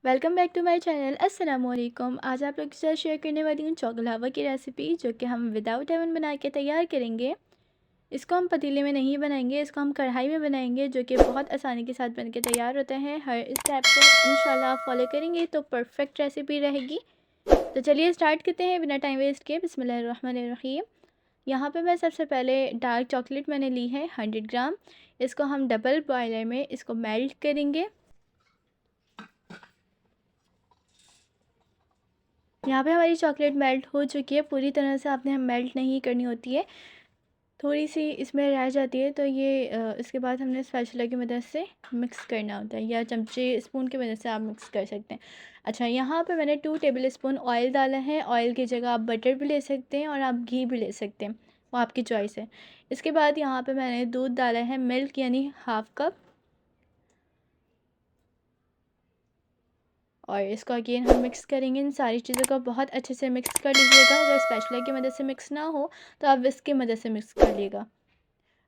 Welcome back to my channel. अस्सलाम वालेकुम। आज आप लोग के साथ शेयर करने वाली हूँ चौगलावा की रेसिपी, जो कि हम विदाउट ओवन बना के तैयार करेंगे। इसको हम पतीले में नहीं बनाएंगे, इसको हम कढ़ाई में बनाएंगे, जो कि बहुत आसानी के साथ बन के तैयार होता है। हर स्टेप को इंशाल्लाह आप फॉलो करेंगे तो परफेक्ट रेसिपी रहेगी। तो चलिए स्टार्ट करते हैं बिना टाइम वेस्ट किए। बिस्मिल्लाहिर्रहमानिर्रहीम। यहाँ पे मैं सबसे पहले डार्क चॉकलेट मैंने ली है 100 ग्राम। इसको हम डबल बॉयलर में इसको मेल्ट करेंगे। यहाँ पे हमारी चॉकलेट मेल्ट हो चुकी है। पूरी तरह से आपने हम मेल्ट नहीं करनी होती है, थोड़ी सी इसमें रह जाती है। तो ये इसके बाद हमने स्पैचुला की मदद से मिक्स करना होता है, या चमचे स्पून की मदद से आप मिक्स कर सकते हैं। अच्छा, यहाँ पे मैंने 2 टेबल स्पून ऑयल डाला है। ऑयल की जगह आप बटर भी ले सकते हैं और आप घी भी ले सकते हैं, वो आपकी चॉइस है। इसके बाद यहाँ पे मैंने दूध डाला है, मिल्क यानी हाफ़ कप। और इसको अगेन हम मिक्स करेंगे। इन सारी चीज़ों को बहुत अच्छे से मिक्स कर लीजिएगा। अगर स्पैचुला की मदद से मिक्स ना हो तो आप विस्क की मदद से मिक्स कर लीजिएगा।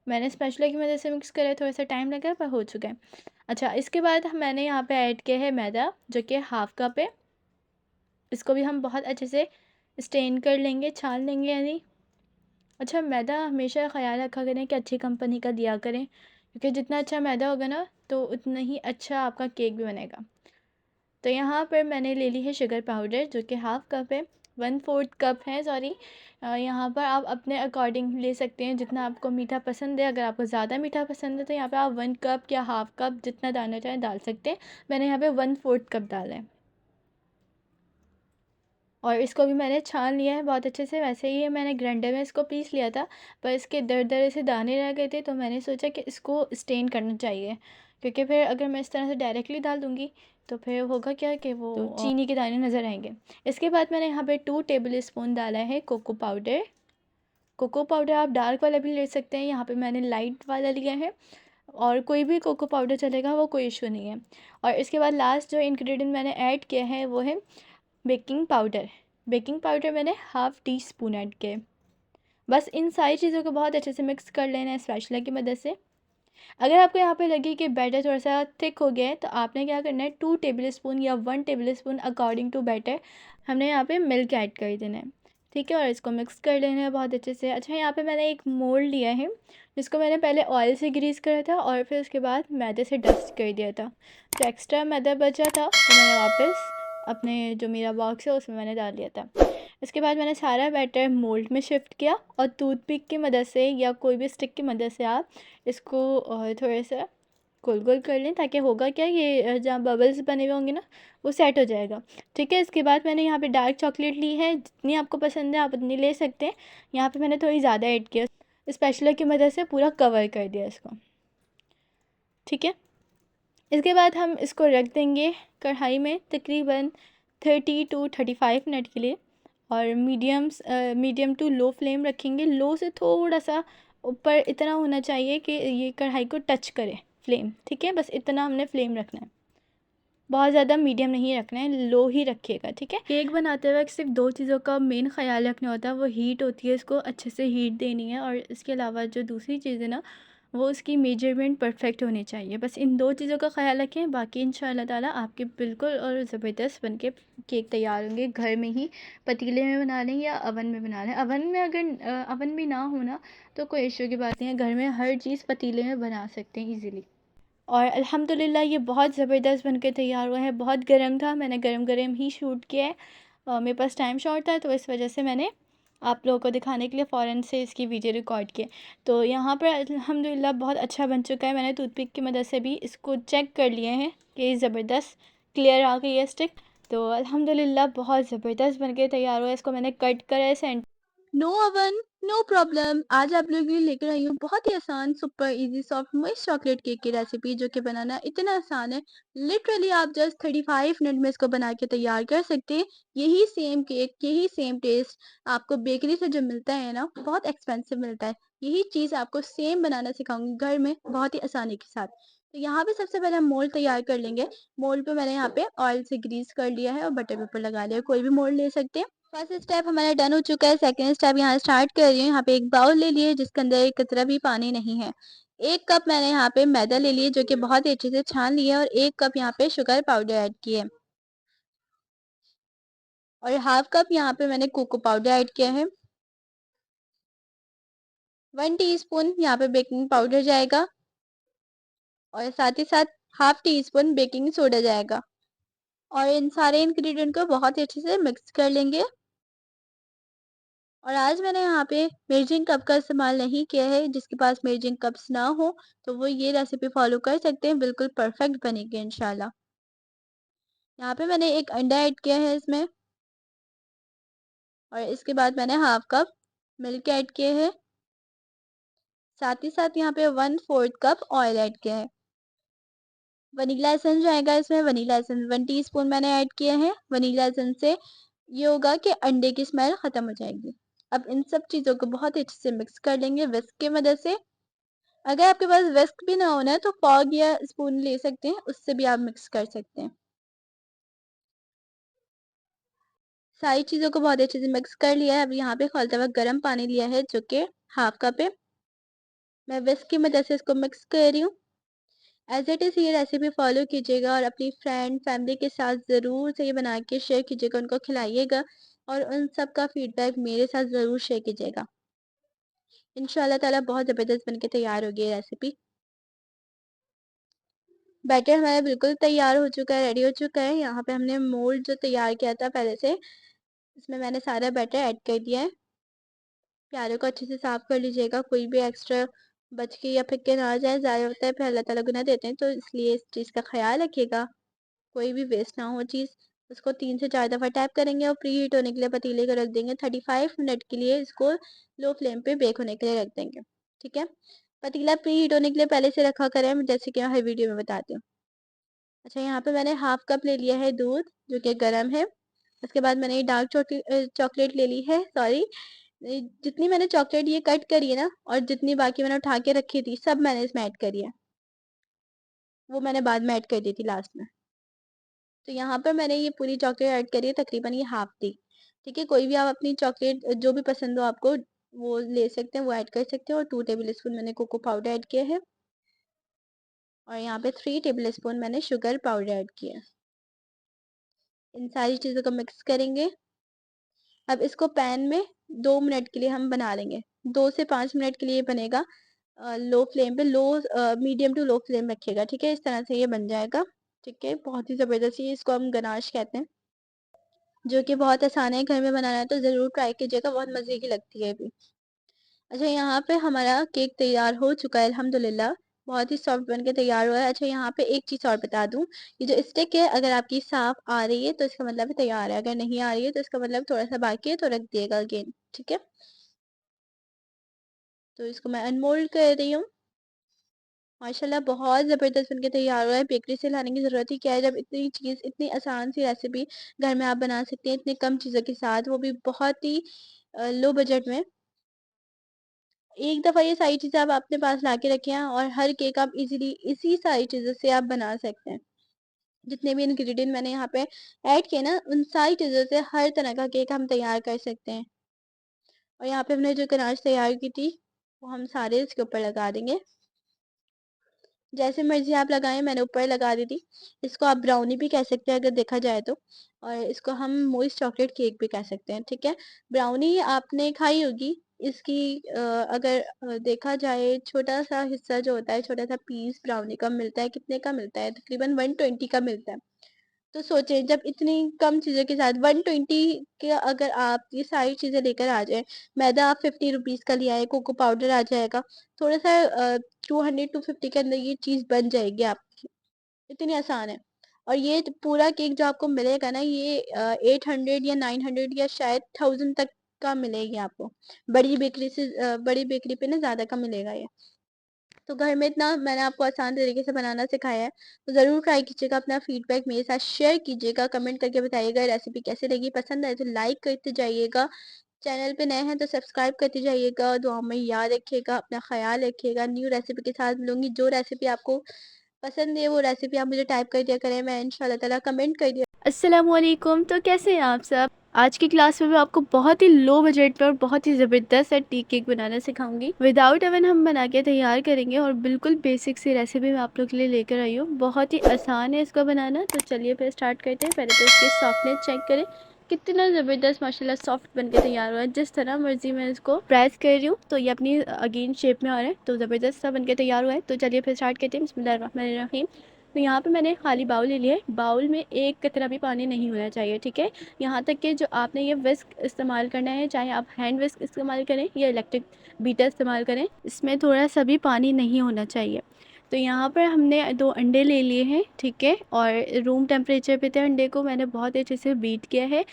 मैंने स्पैचुला की मदद से मिक्स करा, थोड़ा सा टाइम लगा पर हो चुका है। अच्छा, इसके बाद मैंने यहाँ पे ऐड किया है मैदा, जो कि हाफ़ कप है। इसको भी हम बहुत अच्छे से स्टेन कर लेंगे, छान लेंगे यानी। अच्छा, मैदा हमेशा ख़याल रखा करें कि अच्छी कंपनी का दिया करें, क्योंकि जितना अच्छा मैदा होगा ना तो उतना ही अच्छा आपका केक भी बनेगा। तो यहाँ पर मैंने ले ली है शुगर पाउडर, जो कि हाफ़ कप है, 1/4 कप है सॉरी। यहाँ पर आप अपने अकॉर्डिंग ले सकते हैं जितना आपको मीठा पसंद है। अगर आपको ज़्यादा मीठा पसंद है तो यहाँ पे आप 1 कप या हाफ़ कप जितना डालना चाहें डाल सकते हैं। मैंने यहाँ पे 1/4 कप डाला है। और इसको भी मैंने छान लिया है बहुत अच्छे से। वैसे ही मैंने ग्राइंडर में इसको पीस लिया था, पर इसके दरदरे से दाने रह गए थे, तो मैंने सोचा कि इसको स्टेन करना चाहिए, क्योंकि फिर अगर मैं इस तरह से डायरेक्टली डाल दूँगी तो फिर होगा क्या कि वो तो चीनी के दाने नज़र आएंगे। इसके बाद मैंने यहाँ पे 2 टेबल स्पून डाला है कोको पाउडर। कोको पाउडर आप डार्क वाला भी ले सकते हैं, यहाँ पे मैंने लाइट वाला लिया है। और कोई भी कोको पाउडर चलेगा, वो कोई इशू नहीं है। और इसके बाद लास्ट जो इंग्रेडिएंट मैंने ऐड किया है वो है बेकिंग पाउडर। बेकिंग पाउडर मैंने हाफ़ टी स्पून ऐड किया है। बस इन सारी चीज़ों को बहुत अच्छे से मिक्स कर लेना है स्पैचुला की मदद से। अगर आपको यहाँ पे लगे कि बैटर थोड़ा सा थिक हो गया है, तो आपने क्या करना है, 2 टेबल स्पून या 1 tablespoon according to batter हमने यहाँ पे मिल्क ऐड कर देना है। ठीक है, और इसको मिक्स कर लेना है बहुत अच्छे से। अच्छा, यहाँ पे मैंने एक मोल्ड लिया है, जिसको मैंने पहले ऑयल से ग्रीस करा था और फिर उसके बाद मैदे से डस्ट कर दिया था। जो एक्स्ट्रा मैदा बचा था वो मैंने वापस अपने जो मेरा बॉक्स है उसमें मैंने डाल दिया था। इसके बाद मैंने सारा बैटर मोल्ड में शिफ्ट किया और टूथपिक की मदद से या कोई भी स्टिक की मदद से आप इसको थोड़ा सा गोल गोल कर लें, ताकि होगा क्या, ये जहाँ बबल्स बने हुए होंगे ना वो सेट हो जाएगा। ठीक है, इसके बाद मैंने यहाँ पे डार्क चॉकलेट ली है, जितनी आपको पसंद है आप उतनी ले सकते हैं। यहाँ पे मैंने थोड़ी ज़्यादा ऐड किया, स्पैचुला की मदद से पूरा कवर कर दिया इसको। ठीक है, इसके बाद हम इसको रख देंगे कढ़ाई में तकरीबन 30 to 35 मिनट के लिए। और मीडियम टू लो फ्लेम रखेंगे। लो से थोड़ा सा ऊपर इतना होना चाहिए कि ये कढ़ाई को टच करे फ्लेम। ठीक है, बस इतना हमने फ्लेम रखना है, बहुत ज़्यादा मीडियम नहीं रखना है, लो ही रखिएगा। ठीक है, केक बनाते वक्त सिर्फ 2 चीज़ों का मेन ख्याल रखना होता है, वो हीट होती है, इसको अच्छे से हीट देनी है। और इसके अलावा जो दूसरी चीज़ है ना, वो उसकी मेजरमेंट परफेक्ट होनी चाहिए। बस इन 2 चीज़ों का ख्याल रखें, बाकी इंशाल्लाह ताला आपके बिल्कुल और ज़बरदस्त बनके केक तैयार होंगे। घर में ही पतीले में बना लें या अवन में बना लें। अवन में अगर अवन भी ना हो ना तो कोई इशू की बात नहीं है, घर में हर चीज़ पतीले में बना सकते हैं ईज़िली। और अल्हम्दुलिल्लाह ये बहुत ज़बरदस्त बनके तैयार हुआ है। बहुत गर्म था, मैंने गरम गरम ही शूट किया है। मेरे पास टाइम शॉर्ट था, तो इस वजह से मैंने आप लोगों को दिखाने के लिए फ़ौरन से इसकी वीडियो रिकॉर्ड किया। तो यहाँ पर अल्हम्दुलिल्लाह बहुत अच्छा बन चुका है। मैंने टूथपिक की मदद से भी इसको चेक कर लिए हैं कि ज़बरदस्त क्लियर आ गई है स्टिक। तो अल्हम्दुलिल्लाह बहुत ज़बरदस्त बनके तैयार हुआ है। इसको मैंने कट करा है नो ओवन, नो प्रॉब्लम। आज आप लोगों के लिए लेकर आई हूँ बहुत ही आसान, super easy, soft moist chocolate cake की रेसिपी, जो कि बनाना इतना आसान है। लिटरली आप जस्ट 35 मिनट में इसको बना के तैयार कर सकते हैं। यही सेम केक, यही सेम टेस्ट आपको बेकरी से जो मिलता है ना, बहुत एक्सपेंसिव मिलता है। यही चीज़ आपको सेम बनाना सिखाऊंगी घर में बहुत ही आसानी के साथ। तो यहाँ पे सबसे पहले हम मोल्ड तैयार कर लेंगे। मोल्ड पे मैंने यहाँ पे ऑयल से ग्रीस कर लिया है और बटर पेपर लगा लिया है। कोई भी मोल्ड ले सकते हैं। फर्स्ट स्टेप हमारा डन हो चुका है। सेकंड स्टेप यहाँ स्टार्ट कर रही हूँ। यहाँ पे एक बाउल ले लिए जिसके अंदर एक कतरा भी पानी नहीं है। 1 कप मैंने यहाँ पे मैदा ले लिए, जो कि बहुत ही अच्छे से छान लिया है, और 1 कप यहाँ पे शुगर पाउडर ऐड किए। और हाफ कप यहाँ पे मैंने कोको पाउडर ऐड किया है। 1 टीस्पून यहाँ पे बेकिंग पाउडर जाएगा और साथ ही साथ half tea spoon baking soda जाएगा और इन सारे इंग्रेडिएंट को बहुत ही अच्छे से मिक्स कर लेंगे। और आज मैंने यहाँ पे मेजरिंग कप का इस्तेमाल नहीं किया है। जिसके पास मेजरिंग कप्स ना हो तो वो ये रेसिपी फॉलो कर सकते हैं, बिल्कुल परफेक्ट बनेगी इंशाल्लाह। यहाँ पे मैंने एक अंडा ऐड किया है इसमें और इसके बाद मैंने हाफ कप मिल्क ऐड किए हैं। साथ ही साथ यहाँ पे 1/4 कप ऑयल ऐड किया है। वनीला एसेंस जाएगा इसमें। वनीला एसेंस 1 टीस्पून मैंने ऐड किया है। वनीला एसेंस से ये होगा कि अंडे की स्मेल खत्म हो जाएगी। अब इन सब चीज़ों को बहुत ही अच्छे से मिक्स कर लेंगे विस्क की मदद से। अगर आपके पास विस्क भी ना होना है तो फॉग या स्पून ले सकते हैं, उससे भी आप मिक्स कर सकते हैं। सारी चीज़ों को बहुत अच्छे से मिक्स कर लिया है। अब यहाँ पे खौलता हुआ गर्म पानी लिया है जो कि हाफ कप है। मैं विस्क की मदद से इसको मिक्स कर रही हूँ। एज इट इज़ ये रेसिपी फॉलो कीजिएगा और अपनी फ्रेंड फैमिली के साथ ज़रूर से ये बना के शेयर कीजिएगा, उनको खिलाइएगा और उन सब का फीडबैक मेरे साथ ज़रूर शेयर कीजिएगा। इंशाल्लाह ताला बहुत ज़बरदस्त बन के तैयार होगी ये रेसिपी। बैटर हमारा बिल्कुल तैयार हो चुका है, रेडी हो चुका है। यहाँ पे हमने मोल्ड जो तैयार किया था पहले से, इसमें मैंने सारा बैटर ऐड कर दिया है। प्यारे को अच्छे से साफ कर लीजिएगा, कोई भी एक्स्ट्रा बच के या फिर के ना आ जाए। ज़ाया होता है, फिर अल्लाह ताला गुनाह देते हैं, तो इसलिए इस चीज़ का ख्याल रखिएगा, कोई भी वेस्ट ना हो चीज़। उसको 3 से 4 दफ़ा टैप करेंगे और प्री हीट होने के लिए पतीले को रख देंगे। 35 मिनट के लिए इसको लो फ्लेम पे बेक होने के लिए रख देंगे। ठीक है, पतीला प्री हीट होने के लिए पहले से रखा करें, जैसे कि मैं हर वीडियो में बताती हूँ। अच्छा, यहाँ पे मैंने हाफ कप ले लिया है दूध जो कि गर्म है। उसके बाद मैंने डार्क चॉकलेट ले ली है। सॉरी, जितनी मैंने चॉकलेट ये कट करी है ना और जितनी बाकी मैंने उठा के रखी थी सब मैंने इसमें ऐड करी है। वो मैंने बाद में ऐड कर दी थी लास्ट में। तो यहाँ पर मैंने ये पूरी चॉकलेट ऐड करी है, तकरीबन ये हाफ थी। ठीक है, कोई भी आप अपनी चॉकलेट जो भी पसंद हो आपको वो ले सकते हैं, वो ऐड कर सकते हैं। और 2 टेबल स्पून मैंने कोको पाउडर ऐड किया है और यहाँ पे 3 टेबल स्पून मैंने शुगर पाउडर ऐड किया है। इन सारी चीज़ों को मिक्स करेंगे। अब इसको पैन में 2 मिनट के लिए हम बना लेंगे। 2 से 5 मिनट के लिए बनेगा। लो फ्लेम पे, मीडियम टू लो फ्लेम रखिएगा। ठीक है, इस तरह से ये बन जाएगा। ठीक है, बहुत ही ज़बरदस्त, ये इसको हम गनाश कहते हैं, जो कि बहुत आसान है। घर में बनाना है तो ज़रूर ट्राई कीजिएगा, बहुत मज़े की लगती है ये भी। अच्छा, यहाँ पे हमारा केक तैयार हो चुका है अल्हम्दुलिल्लाह। बहुत ही सॉफ्ट बन के तैयार हुआ है। अच्छा, यहाँ पे एक चीज़ और बता दूँ, ये जो स्टिक है अगर आपकी साफ़ आ रही है तो इसका मतलब है तैयार है, अगर नहीं आ रही है तो इसका मतलब थोड़ा-सा बाकी है, तो रख दिएगा अगेन। ठीक है? तो इसको मैं अनमोल्ड कर रही हूँ। माशाल्लाह बहुत ज़बरदस्त बन के तैयार हुआ है। बेकरी से लाने की ज़रूरत ही क्या है, जब इतनी चीज़, इतनी आसान सी रेसिपी घर में आप बना सकते हैं इतनी कम चीज़ों के साथ, वो भी बहुत ही लो बजट में। एक दफ़ा ये सारी चीज़ें आप अपने पास ला के रखें और हर केक आप इज़िली इसी सारी चीज़ों से आप बना सकते हैं। जितने भी इंग्रेडिएंट मैंने यहाँ पे ऐड किए ना, उन सारी चीज़ों से हर तरह का केक हम तैयार कर सकते हैं। और यहाँ पे हमने जो गनाश तैयार की थी, वो हम सारे इसके ऊपर लगा देंगे। जैसे मर्ज़ी आप लगाएँ, मैंने ऊपर लगा दी थी। इसको आप ब्राउनी भी कह सकते हैं अगर देखा जाए तो, और इसको हम मोइस्ट चॉकलेट केक भी कह सकते हैं। ठीक है? ब्राउनी आपने खाई होगी, इसकी अगर देखा जाए छोटा-सा हिस्सा जो होता है, छोटा-सा पीस ब्राउनी का मिलता है, कितने का मिलता है? तकरीबन 120 का मिलता है। तो सोचें, जब इतनी कम चीज़ों के साथ 120 के अगर आप ये सारी चीज़ें लेकर आ जाएँ, मैदा आप 50 रुपीज़ का ले आएँ, कोको पाउडर आ जाएगा, थोड़ा-सा 200 टू 50 के अंदर ये चीज़ बन जाएगी आपकी। इतनी आसान है। और ये पूरा केक जो आपको मिलेगा ना, ये 800 या 900 या शायद 1000 तक का मिलेगी आपको। बड़ी बेकरी पे ना ज़्यादा का मिलेगा ये। तो घर में इतना मैंने आपको आसान तरीके से बनाना सिखाया है, तो ज़रूर ट्राई कीजिएगा। अपना फीडबैक मेरे साथ शेयर कीजिएगा, कमेंट करके बताइएगा रेसिपी कैसी लगी। पसंद आए तो लाइक करते जाइएगा, चैनल पे नए हैं तो सब्सक्राइब करते जाइएगा। दुआ में याद रखिएगा, अपना ख्याल रखिएगा। न्यू रेसिपी के साथ मिलूंगी। जो रेसिपी आपको पसंद है वो रेसिपी आप मुझे टाइप कर दिया करें, मैं इंशाल्लाह ताला कमेंट कर दिया। अस्सलामुअलैकुम। तो कैसे हैं आप सब? आज की क्लास में मैं आपको बहुत ही लो बजट में और बहुत ही ज़बरदस्त सा टी केक बनाना सिखाऊंगी। विदाउट ओवन हम बना के तैयार करेंगे और बिल्कुल बेसिक सी रेसिपी मैं आप लोग के लिए लेकर आई हूँ। बहुत ही आसान है इसको बनाना। तो चलिए फिर स्टार्ट करते हैं। पहले तो इसकी सॉफ्टनेस चेक करें। कितना ज़बरदस्त माशाल्लाह सॉफ्ट बन के तैयार हुआ है। जिस तरह मर्ज़ी मैं इसको प्रेस कर रही हूँ तो ये अपनी अगेन शेप में आ रहा है, तो ज़बरदस्त सा बन के तैयार हुआ है। तो चलिए फिर स्टार्ट करते हैं। बिस्मिल्लाहिर्रहमानिर्रहीम। तो यहाँ पे मैंने खाली बाउल ले लिया है। बाउल में एक कतरा भी पानी नहीं होना चाहिए, ठीक है। यहाँ तक कि जो आपने ये विस्क इस्तेमाल करना है, चाहे आप हैंड विस्क इस्तेमाल करें या इलेक्ट्रिक बीटर इस्तेमाल करें, इसमें थोड़ा सा भी पानी नहीं होना चाहिए। तो यहाँ पर हमने 2 अंडे ले लिए हैं, ठीक है। और रूम टेम्परेचर पे थे अंडे को मैंने बहुत अच्छे से बीट किया है।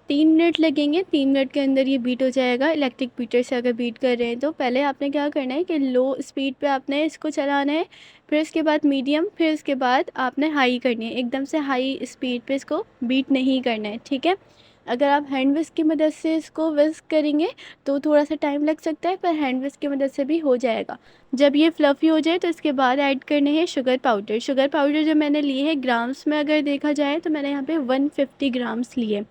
3 मिनट लगेंगे, 3 मिनट के अंदर ये बीट हो जाएगा। इलेक्ट्रिक बीटर से अगर बीट कर रहे हैं तो पहले आपने क्या करना है कि लो स्पीड पे आपने इसको चलाना है, फिर उसके बाद मीडियम, फिर उसके बाद आपने हाई करनी है। एकदम से हाई स्पीड पे इसको बीट नहीं करना है, ठीक है। अगर आप हैंड विस्क की मदद से इसको विस्क करेंगे तो थोड़ा सा टाइम लग सकता है, पर हैंड विस्क की मदद से भी हो जाएगा। जब ये फ्लफ़ी हो जाए तो इसके बाद ऐड करने हैं शुगर पाउडर। शुगर पाउडर जो मैंने लिए है ग्राम्स में अगर देखा जाए तो मैंने यहाँ पे 150 ग्राम्स लिए,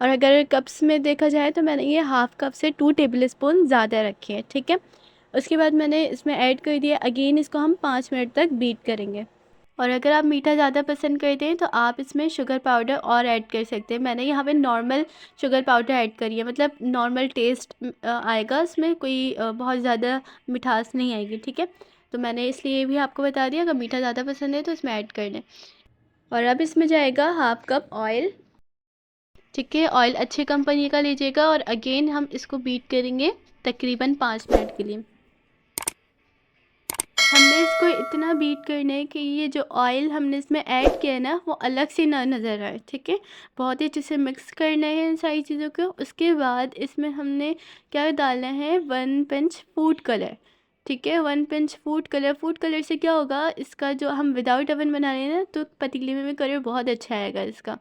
और अगर कप्स में देखा जाए तो मैंने ये हाफ़ कप से 2 टेबल स्पून ज़्यादा रखे हैं, ठीक है। उसके बाद मैंने इसमें ऐड कर दिया। अगेन इसको हम 5 मिनट तक बीट करेंगे। और अगर आप मीठा ज़्यादा पसंद करते हैं तो आप इसमें शुगर पाउडर और ऐड कर सकते हैं। मैंने यहाँ पे नॉर्मल शुगर पाउडर ऐड करी है, मतलब नॉर्मल टेस्ट आएगा इसमें, कोई बहुत ज़्यादा मिठास नहीं आएगी, ठीक है। तो मैंने इसलिए ये भी आपको बता दिया, अगर मीठा ज़्यादा पसंद है तो इसमें ऐड कर लें। और अब इसमें जाएगा हाफ़ कप ऑयल, ठीक है। ऑयल अच्छी कंपनी का लीजिएगा और अगेन हम इसको बीट करेंगे तकरीबन 5 मिनट के लिए। हमने इसको इतना बीट करना है कि ये जो ऑयल हमने इसमें ऐड किया है ना, वो अलग से ना नज़र आए, ठीक है। बहुत ही अच्छे से मिक्स करना है इन सारी चीज़ों को। उसके बाद इसमें हमने क्या डालना है, 1 पिंच फूड कलर, ठीक है। 1 pinch food colour. Food colour से क्या होगा, इसका जो हम विदाउट ओवन बना रहे हैं ना, तो पतीले में कलर बहुत अच्छा आएगा इसका।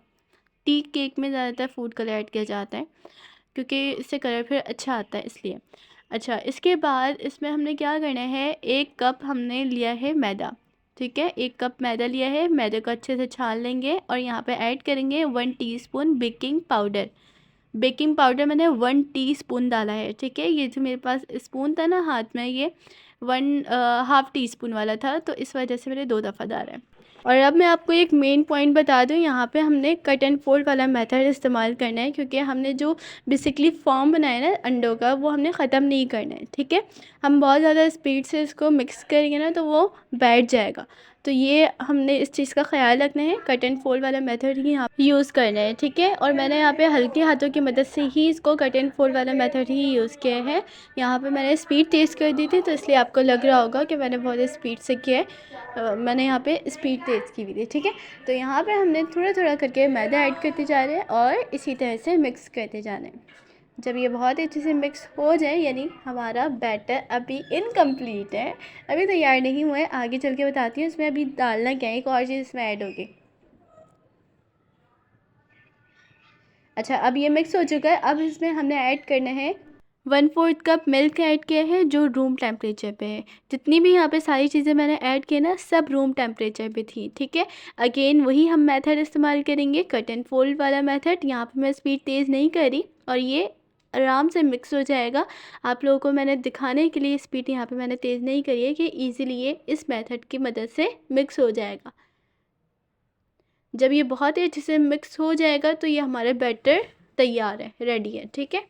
टी केक में ज़्यादातर फूड कलर ऐड किया जाता है क्योंकि इससे कलर फिर अच्छा आता है, इसलिए। अच्छा, इसके बाद इसमें हमने क्या करना है, 1 कप हमने लिया है मैदा, ठीक है। 1 कप मैदा लिया है। मैदे को अच्छे से छान लेंगे और यहाँ पे ऐड करेंगे 1 teaspoon baking powder. Baking powder मैंने 1 टीस्पून डाला है, ठीक है। ये जो मेरे पास स्पून था ना हाथ में, ये 1 हाफ़ टी स्पून वाला था, तो इस वजह से मैंने 2 दफ़ा डाला है। और अब मैं आपको एक मेन पॉइंट बता दूं, यहाँ पे हमने कट एंड फोल्ड वाला मेथड इस्तेमाल करना है, क्योंकि हमने जो बेसिकली फॉर्म बनाया है ना अंडों का, वो हमने ख़त्म नहीं करना है, ठीक है। हम बहुत ज़्यादा स्पीड से इसको मिक्स करेंगे ना तो वो बैठ जाएगा। तो ये हमने इस चीज़ का ख्याल रखना है, कट एंड फोल्ड वाला मेथड ही यहाँ यूज़ करना है, ठीक है। और मैंने यहाँ पे हल्के हाथों की मदद से ही इसको कट एंड फोल्ड वाला मेथड ही यूज़ किया है। यहाँ पे मैंने स्पीड तेज़ कर दी थी, तो इसलिए आपको लग रहा होगा कि मैंने बहुत स्पीड से किया है। मैंने यहाँ पे स्पीड तेज़ की हुई थी, ठीक है। तो यहाँ पे हमने थोड़ा थोड़ा करके मैदा ऐड करते जा रहे हैं और इसी तरह से मिक्स करते जाना है। जब ये बहुत ही अच्छे से मिक्स हो जाए, यानी हमारा बैटर अभी इनकम्प्लीट है, अभी तैयार नहीं हुआ है, आगे चल के बताती हूँ इसमें अभी डालना क्या है। एक और चीज़ इसमें ऐड होगी। अच्छा, अब ये मिक्स हो चुका है। अब इसमें हमने ऐड करना है 1/4 कप मिल्क ऐड किया है, जो रूम टेम्परेचर पे है। जितनी भी यहाँ पे सारी चीज़ें मैंने ऐड की ना, सब रूम टेम्परेचर पे थी, ठीक है। अगेन वही हम मेथड इस्तेमाल करेंगे, कट एंड फोल्ड वाला मेथड। यहाँ पे मैं स्पीड तेज़ नहीं करी और ये आराम से मिक्स हो जाएगा। आप लोगों को मैंने दिखाने के लिए स्पीड यहाँ पे मैंने तेज़ नहीं करी है, कि ईज़िली ये इस मेथड की मदद से मिक्स हो जाएगा। जब ये बहुत ही अच्छे से मिक्स हो जाएगा तो ये हमारे बैटर तैयार है, रेडी है, ठीक है।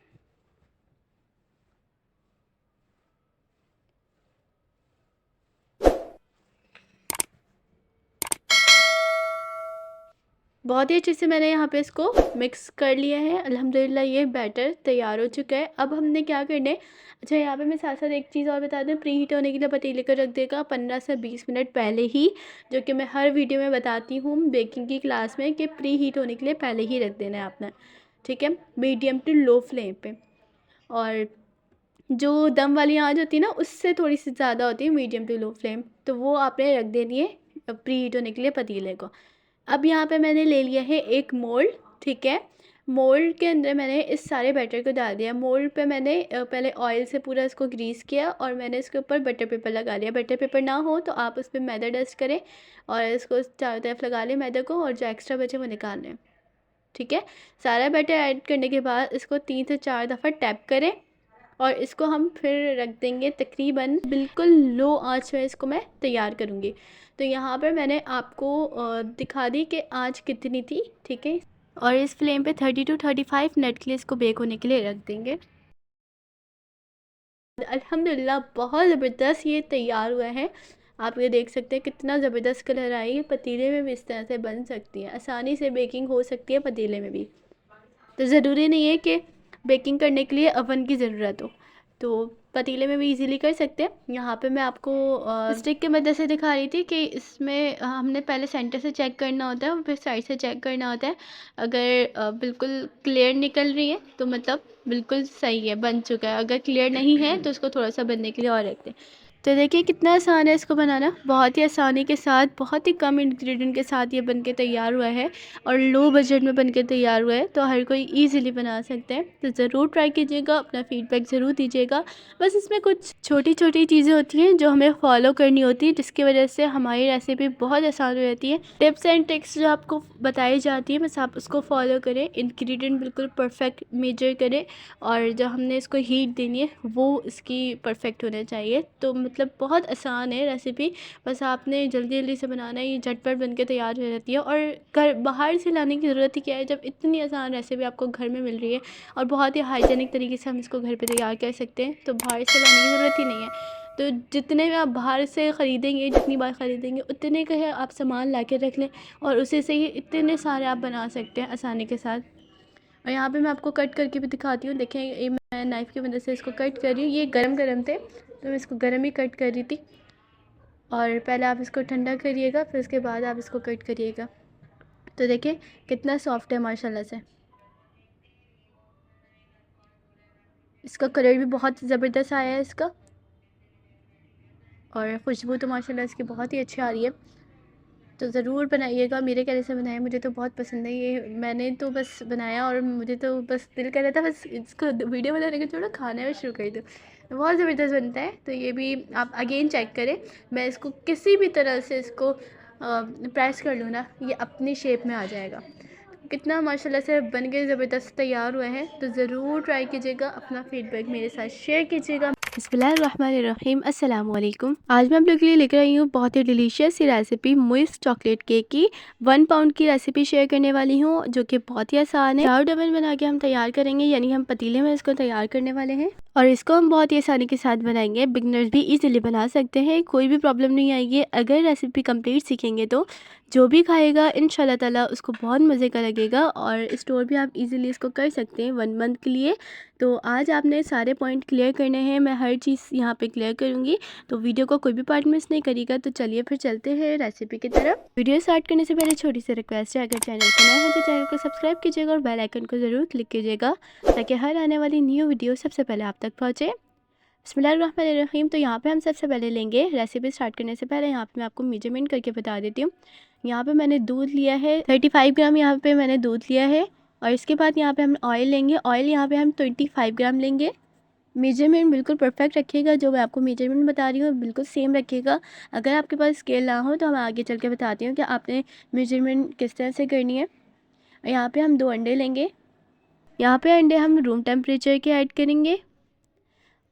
बहुत ही अच्छे से मैंने यहाँ पे इसको मिक्स कर लिया है। अल्हम्दुलिल्लाह ये बैटर तैयार हो चुका है। अब हमने क्या करना है, अच्छा यहाँ पे मैं साथ साथ एक चीज़ और बता दूँ, प्री हीट होने के लिए पतीले को रख देगा 15 से 20 मिनट पहले ही, जो कि मैं हर वीडियो में बताती हूँ बेकिंग की क्लास में, कि प्री हीट होने के लिए पहले ही रख देना है आपने, ठीक है, मीडियम टू लो फ्लेम पे। और जो दम वाली आंच होती है ना, उससे थोड़ी सी ज़्यादा होती है मीडियम टू लो फ्लेम, तो वो आपने रख देनी है प्री हीट होने के लिए पतीले को। अब यहाँ पे मैंने ले लिया है एक मोल्ड, ठीक है। मोल्ड के अंदर मैंने इस सारे बैटर को डाल दिया। मोल्ड पे मैंने पहले ऑयल से पूरा इसको ग्रीस किया और मैंने इसके ऊपर बटर पेपर लगा लिया। बटर पेपर ना हो तो आप उस पर मैदा डस्ट करें और इसको चारों तरफ लगा लें मैदे को, और जो एक्स्ट्रा बचे वो निकाल लें, ठीक है। सारा बैटर ऐड करने के बाद इसको 3 से 4 दफ़ा टैप करें और इसको हम फिर रख देंगे तकरीबन बिल्कुल लो आंच में, इसको मैं तैयार करूँगी। तो यहाँ पर मैंने आपको दिखा दी कि आंच कितनी थी, ठीक है। और इस फ्लेम पे 30 to 35 मिनट के लिए इसको बेक होने के लिए रख देंगे। अल्हम्दुलिल्लाह बहुत ज़बरदस्त ये तैयार हुआ है। आप ये देख सकते हैं कितना ज़बरदस्त कलर आई है। पतीले में भी इस तरह से बन सकती है, आसानी से बेकिंग हो सकती है पतीले में भी। तो ज़रूरी नहीं है कि बेकिंग करने के लिए अवन की ज़रूरत हो, तो पतीले में भी इजीली कर सकते हैं। यहाँ पे मैं आपको स्टिक की मदद से दिखा रही थी कि इसमें हमने पहले सेंटर से चेक करना होता है और फिर साइड से चेक करना होता है। अगर बिल्कुल क्लियर निकल रही है तो मतलब बिल्कुल सही है, बन चुका है। अगर क्लियर नहीं है तो उसको थोड़ा सा बनने के लिए और रख दें। तो देखिए कितना आसान है इसको बनाना, बहुत ही आसानी के साथ, बहुत ही कम इंग्रेडिएंट के साथ ये बनके तैयार हुआ है और लो बजट में बनके तैयार हुआ है, तो हर कोई इजीली बना सकते हैं। तो ज़रूर ट्राई कीजिएगा, अपना फीडबैक ज़रूर दीजिएगा। बस इसमें कुछ छोटी छोटी चीज़ें होती हैं जो हमें फॉलो करनी होती है, जिसकी वजह से हमारी रेसिपी बहुत आसान हो जाती है। टिप्स एंड ट्रिक्स जो आपको बताई जाती है बस आप उसको फॉलो करें, इंग्रेडिएंट बिल्कुल परफेक्ट मेजर करें और जब हमने इसको हीट देनी है वो इसकी परफेक्ट होना चाहिए। तो मतलब बहुत आसान है रेसिपी, बस आपने जल्दी जल्दी से बनाना है, ये झटपट बन के तैयार हो जाती है। और घर बाहर से लाने की ज़रूरत ही क्या है जब इतनी आसान रेसिपी आपको घर में मिल रही है और बहुत ही हाइजीनिक तरीके से हम इसको घर पे तैयार कर सकते हैं, तो बाहर से लाने की ज़रूरत ही नहीं है। तो जितने में आप बाहर से ख़रीदेंगे, जितनी बार ख़रीदेंगे उतने का है आप सामान ला के रख लें और उसी से ही इतने सारे आप बना सकते हैं आसानी के साथ। और यहाँ पे मैं आपको कट करके भी दिखाती हूँ। देखें ये मैं नाइफ़ की मदद से इसको कट कर रही हूँ। ये गरम गरम थे तो मैं इसको गरम ही कट कर रही थी। और पहले आप इसको ठंडा करिएगा, फिर उसके बाद आप इसको कट करिएगा। तो देखिए कितना सॉफ्ट है माशाल्लाह से। इसका कलर भी बहुत ज़बरदस्त आया है इसका, और खुशबू तो माशाल्लाह इसकी बहुत ही अच्छी आ रही है। तो ज़रूर बनाइएगा, मेरे कहने से बनाएं, मुझे तो बहुत पसंद है ये। मैंने तो बस बनाया और मुझे तो बस दिल कर रहा था बस इसको वीडियो बनाने के छोड़ो खाने में शुरू कर दूँ। बहुत ज़बरदस्त बनता है। तो ये भी आप अगेन चेक करें। मैं इसको किसी भी तरह से इसको प्रेस कर लूँ ना, ये अपनी शेप में आ जाएगा। कितना माशाल्लाह से बन के ज़बरदस्त तैयार हुआ है। तो ज़रूर ट्राई कीजिएगा, अपना फ़ीडबैक मेरे साथ शेयर कीजिएगा। बिस्मिल्लाहिर्रहमानिर्रहीम, अस्सलाम वालेकुम। आज मैं आप लोगों के लिए लेकर आई हूँ बहुत ही डिलीशियस सी रेसिपी, मुइस चॉकलेट केक की 1 पाउंड की रेसिपी शेयर करने वाली हूँ, जो कि बहुत ही आसान है। चार डबल बना के हम तैयार करेंगे, यानी हम पतीले में इसको तैयार करने वाले हैं और इसको हम बहुत ही आसानी के साथ बनाएंगे। बिगनर्स भी इजीली बना सकते हैं, कोई भी प्रॉब्लम नहीं आएगी। अगर रेसिपी कंप्लीट सीखेंगे तो जो भी खाएगा इंशाल्लाह ताला उसको बहुत मज़े का लगेगा और स्टोर भी आप इजीली इसको कर सकते हैं 1 मंथ के लिए। तो आज आपने सारे पॉइंट क्लियर करने हैं, मैं हर चीज़ यहाँ पे क्लियर करूँगी, तो वीडियो को कोई भी पार्ट मिस नहीं करिएगा। तो चलिए फिर चलते हैं रेसिपी की तरफ। वीडियो स्टार्ट करने से पहले छोटी सी रिक्वेस्ट है, अगर चैनल पर नए हैं तो चैनल को सब्सक्राइब कीजिएगा और बेल आइकन को ज़रूर क्लिक कीजिएगा, ताकि हर आने वाली न्यू वीडियो सबसे पहले आप तक पहुँचे। बिस्मिल्लाहिर्रहमानिर्रहीम। तो यहाँ पे हम सबसे पहले लेंगे, रेसिपी स्टार्ट करने से पहले यहाँ पे मैं आपको मेजरमेंट करके बता देती हूँ। यहाँ पे मैंने दूध लिया है 35 ग्राम, यहाँ पे मैंने दूध लिया है। और इसके बाद यहाँ पे हम ऑयल लेंगे, ऑयल यहाँ पे हम 25 ग्राम लेंगे। मेजरमेंट बिल्कुल परफेक्ट रखिएगा, जो मैं आपको मेजरमेंट बता रही हूँ बिल्कुल सेम रखिएगा। अगर आपके पास स्केल ना हो तो मैं आगे चल के बताती हूँ कि आपने मेजरमेंट किस तरह से करनी है। यहाँ पे हम 2 अंडे लेंगे, यहाँ पे अंडे हम रूम टेम्परेचर के ऐड करेंगे।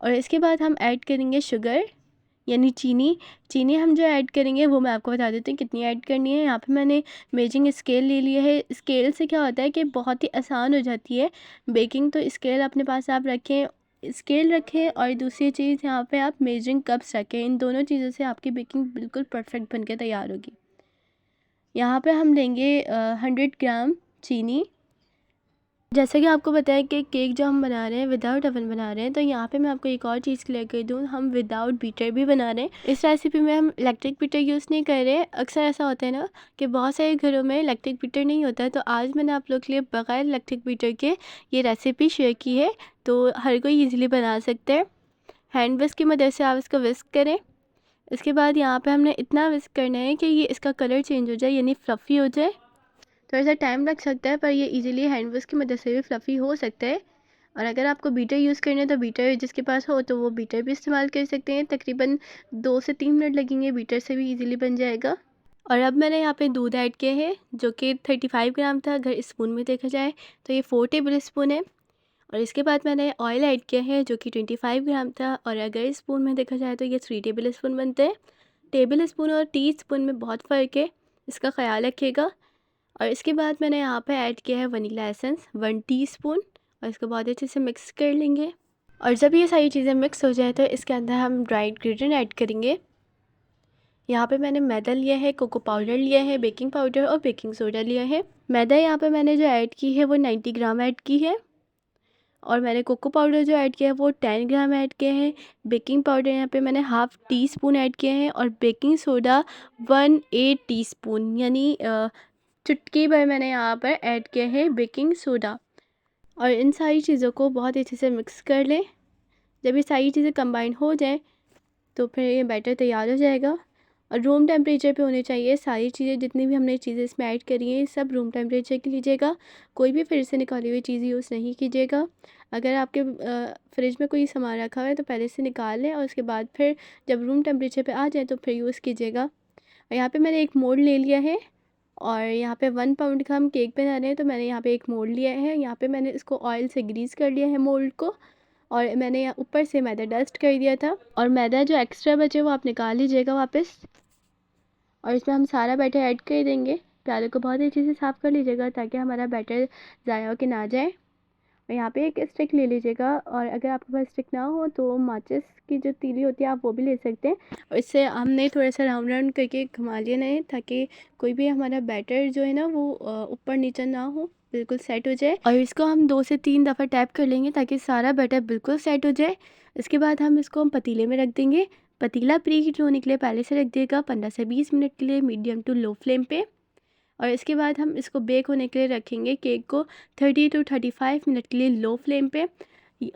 और इसके बाद हम ऐड करेंगे शुगर यानी चीनी। चीनी हम जो ऐड करेंगे वो मैं आपको बता देती हूँ कितनी ऐड करनी है। यहाँ पे मैंने मेजरिंग स्केल ले लिया है। स्केल से क्या होता है कि बहुत ही आसान हो जाती है बेकिंग, तो स्केल अपने पास आप रखें, स्केल रखें। और दूसरी चीज़ यहाँ पे आप मेजरिंग कप्स रखें, इन दोनों चीज़ों से आपकी बेकिंग बिल्कुल परफेक्ट बन के तैयार होगी। यहाँ पे हम लेंगे 100 ग्राम चीनी। जैसा कि आपको पता है कि केक जो हम बना रहे हैं विदाउट ओवन बना रहे हैं, तो यहाँ पे मैं आपको एक और चीज़ क्लियर कर दूँ, हम विदाउट बीटर भी बना रहे हैं। इस रेसिपी में हम इलेक्ट्रिक बीटर यूज़ नहीं कर रहे हैं। अक्सर ऐसा होता है ना कि बहुत सारे घरों में इलेक्ट्रिक बीटर नहीं होता है, तो आज मैंने आप लोग के लिए बगैर इलेक्ट्रिक बीटर के ये रेसिपी शेयर की है, तो हर कोई ईज़िली बना सकते हैं। हैंड विस्क की मदद से आप इसको विस्क करें। इसके बाद यहाँ पर हमने इतना विस्क करना है कि ये इसका कलर चेंज हो जाए, यानी फ्लफ़ी हो जाए। थोड़ा सा टाइम लग सकता है, पर ये इजीली हैंड विस्क की मदद से भी फ्लफ़ी हो सकता है। और अगर आपको बीटर यूज़ करना है तो बीटर जिसके पास हो तो वो बीटर भी इस्तेमाल कर सकते हैं। तकरीबन 2 से 3 मिनट लगेंगे, बीटर से भी इजीली बन जाएगा। और अब मैंने यहाँ पे दूध ऐड किया है जो कि 35 ग्राम था, अगर स्पून में देखा जाए तो ये 4 टेबल स्पून है। और इसके बाद मैंने ऑयल ऐड किया है जो कि 25 ग्राम था, और अगर स्पून में देखा जाए तो ये 3 टेबल स्पून बनते हैं। टेबल स्पून और टी स्पून में बहुत फ़र्क है, इसका ख्याल रखिएगा। और इसके बाद मैंने यहाँ पे ऐड किया है वनीला एसेंस 1 टीस्पून, और इसको बहुत अच्छे से मिक्स कर लेंगे। और जब ये सारी चीज़ें मिक्स हो जाए तो इसके अंदर हम ड्राई इंग्रेडिएंट ऐड करेंगे। यहाँ पे मैंने मैदा लिया है, कोको पाउडर लिया है, बेकिंग पाउडर और बेकिंग सोडा लिया है। मैदा यहाँ पे मैंने जो ऐड की है वो 90 ग्राम ऐड की है, और मैंने कोको पाउडर जो ऐड किया है वो 10 ग्राम ऐड किया है। बेकिंग पाउडर यहाँ पे मैंने हाफ़ टी स्पून ऐड किया है, और बेकिंग सोडा 1/8 टीस्पून यानी चुटकी भर मैंने यहाँ पर ऐड किया है बेकिंग सोडा। और इन सारी चीज़ों को बहुत अच्छे से मिक्स कर लें। जब ये सारी चीज़ें कंबाइन हो जाए तो फिर ये बैटर तैयार हो जाएगा। और रूम टेम्परेचर पे होनी चाहिए सारी चीज़ें, जितनी भी हमने चीज़ें इसमें ऐड करी हैं सब रूम टेम्परेचर की लीजिएगा। कोई भी फ्रिज से निकाली हुई चीज़ यूज़ नहीं कीजिएगा। अगर आपके फ्रिज में कोई सामान रखा हुआ है तो पहले से निकाल लें, और उसके बाद फिर जब रूम टेम्परेचर पे आ जाए तो फिर यूज़ कीजिएगा। और यहाँ पे मैंने एक मोल्ड ले लिया है, और यहाँ पे 1 पाउंड का हम केक बना रहे हैं तो मैंने यहाँ पे एक मोल्ड लिया है। यहाँ पे मैंने इसको ऑयल से ग्रीस कर लिया है मोल्ड को, और मैंने यहाँ ऊपर से मैदा डस्ट कर दिया था। और मैदा जो एक्स्ट्रा बचे वो आप निकाल लीजिएगा वापस, और इसमें हम सारा बैटर ऐड कर देंगे। प्याले को बहुत अच्छे से साफ़ कर लीजिएगा ताकि हमारा बैटर ज़ाया होके ना जाए। और यहाँ पे एक स्टिक ले लीजिएगा, और अगर आपके पास स्टिक ना हो तो माचिस की जो तीली होती है आप वो भी ले सकते हैं। और इससे हमने थोड़ा सा राउंड राउंड करके घुमा लिया नहीं, ताकि कोई भी हमारा बैटर जो है ना वो ऊपर नीचे ना हो, बिल्कुल सेट हो जाए। और इसको हम 2 से 3 दफ़ा टैप कर लेंगे ताकि सारा बैटर बिल्कुल सेट हो जाए। इसके बाद हम इसको पतीले में रख देंगे। पतीला प्री हीट होने के लिए पहले से रख दिएगा 15 से 20 मिनट के लिए मीडियम टू लो फ्लेम पे। और इसके बाद हम इसको बेक होने के लिए रखेंगे केक को 30 टू 35 मिनट के लिए लो फ्लेम पे।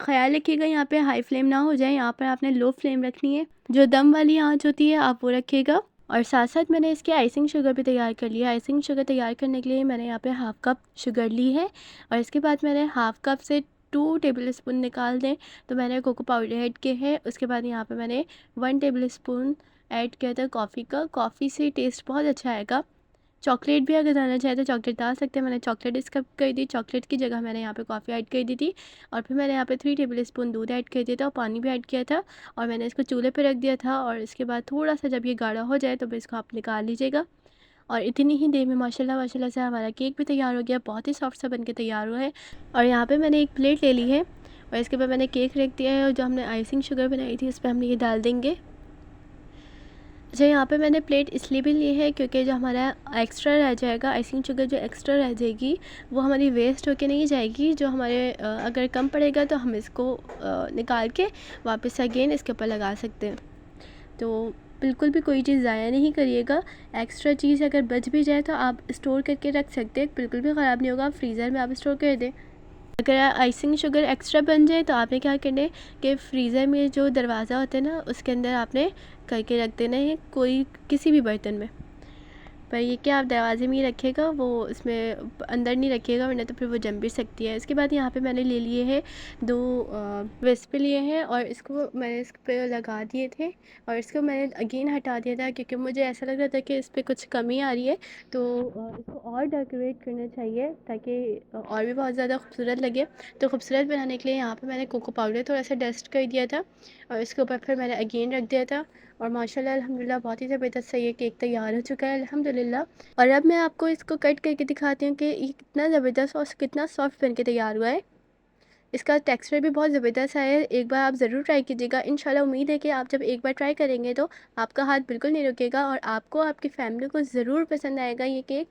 ख्याल रखिएगा यहाँ पे हाई फ्लेम ना हो जाए, यहाँ पर आपने लो फ्लेम रखनी है। जो दम वाली आंच होती है आप वो रखिएगा। और साथ साथ मैंने इसकी आइसिंग शुगर भी तैयार कर लिया है। आइसिंग शुगर तैयार करने के लिए मैंने यहाँ पे हाफ़ कप शुगर ली है, और इसके बाद मैंने हाफ़ कप से 2 टेबल स्पून निकाल दें तो मैंने कोको पाउडर ऐड किया है। उसके बाद यहाँ पे मैंने 1 टेबल स्पून ऐड किया था कॉफ़ी का। कॉफ़ी से टेस्ट बहुत अच्छा आएगा। चॉकलेट भी अगर डालना चाहे तो चॉकलेट डाल सकते हैं, मैंने चॉकलेट स्किप कर दी। चॉकलेट की जगह मैंने यहाँ पे कॉफ़ी ऐड कर दी थी। और फिर मैंने यहाँ पे 3 टेबल स्पून दूध ऐड कर दिया था, और पानी भी ऐड किया था, और मैंने इसको चूल्हे पे रख दिया था। और इसके बाद थोड़ा सा जब ये गाढ़ा हो जाए तो फिर इसको आप निकाल लीजिएगा। और इतनी ही देर में माशाल्लाह माशाल्लाह से हमारा केक भी तैयार हो गया, बहुत ही सॉफ्ट सा बन के तैयार हुआ है। और यहाँ पर मैंने एक प्लेट ले ली है, और इसके बाद मैंने केक रख दिया है, और जो हमने आइसिंग शुगर बनाई थी उस पर हम ये डाल देंगे। अच्छा, यहाँ पे मैंने प्लेट इसलिए भी ली है क्योंकि जो हमारा एक्स्ट्रा रह जाएगा, आइसिंग शुगर जो एक्स्ट्रा रह जाएगी वो हमारी वेस्ट होके नहीं जाएगी। जो हमारे अगर कम पड़ेगा तो हम इसको निकाल के वापस अगेन इसके ऊपर लगा सकते हैं। तो बिल्कुल भी कोई चीज़ ज़ाया नहीं करिएगा। एक्स्ट्रा चीज़ अगर बच भी जाए तो आप स्टोर करके रख सकते हैं, बिल्कुल भी ख़राब नहीं होगा। फ्रीज़र में आप स्टोर कर दें। अगर आइसिंग शुगर एक्स्ट्रा बन जाए तो आपने क्या करना है कि फ्रीज़र में जो दरवाज़ा होता है ना उसके अंदर आपने करके रख देना है, कोई किसी भी बर्तन में। पर ये कि आप दरवाज़े में ही रखिएगा, वो इसमें अंदर नहीं रखिएगा वरना तो फिर वो जम भी सकती है। इसके बाद यहाँ पे मैंने ले लिए हैं 2 विस्प लिए हैं, और इसको मैंने इस पे लगा दिए थे, और इसको मैंने अगेन हटा दिया था क्योंकि मुझे ऐसा लग रहा था कि इस पर कुछ कमी आ रही है। तो इसको और डेकोरेट करना चाहिए ताकि और भी बहुत ज़्यादा खूबसूरत लगे। तो खूबसूरत बनाने के लिए यहाँ पे मैंने कोको पाउडर थोड़ा सा डस्ट कर दिया था, और इसके ऊपर फिर मैंने अगेन रख दिया था। और माशाल्लाह अल्हम्दुलिल्लाह बहुत ही ज़बरदस्त सा ये केक तैयार हो चुका है अल्हम्दुलिल्लाह। और अब मैं आपको इसको कट करके दिखाती हूँ कि ये कितना ज़बरदस्त और कितना सॉफ्ट बन के तैयार हुआ है। इसका टेक्सचर भी बहुत ज़बरदस्त है। एक बार आप ज़रूर ट्राई कीजिएगा। इंशाल्लाह उम्मीद है कि आप जब एक बार ट्राई करेंगे तो आपका हाथ बिल्कुल नहीं रुकेगा, और आपको आपकी फ़ैमिली को ज़रूर पसंद आएगा ये केक।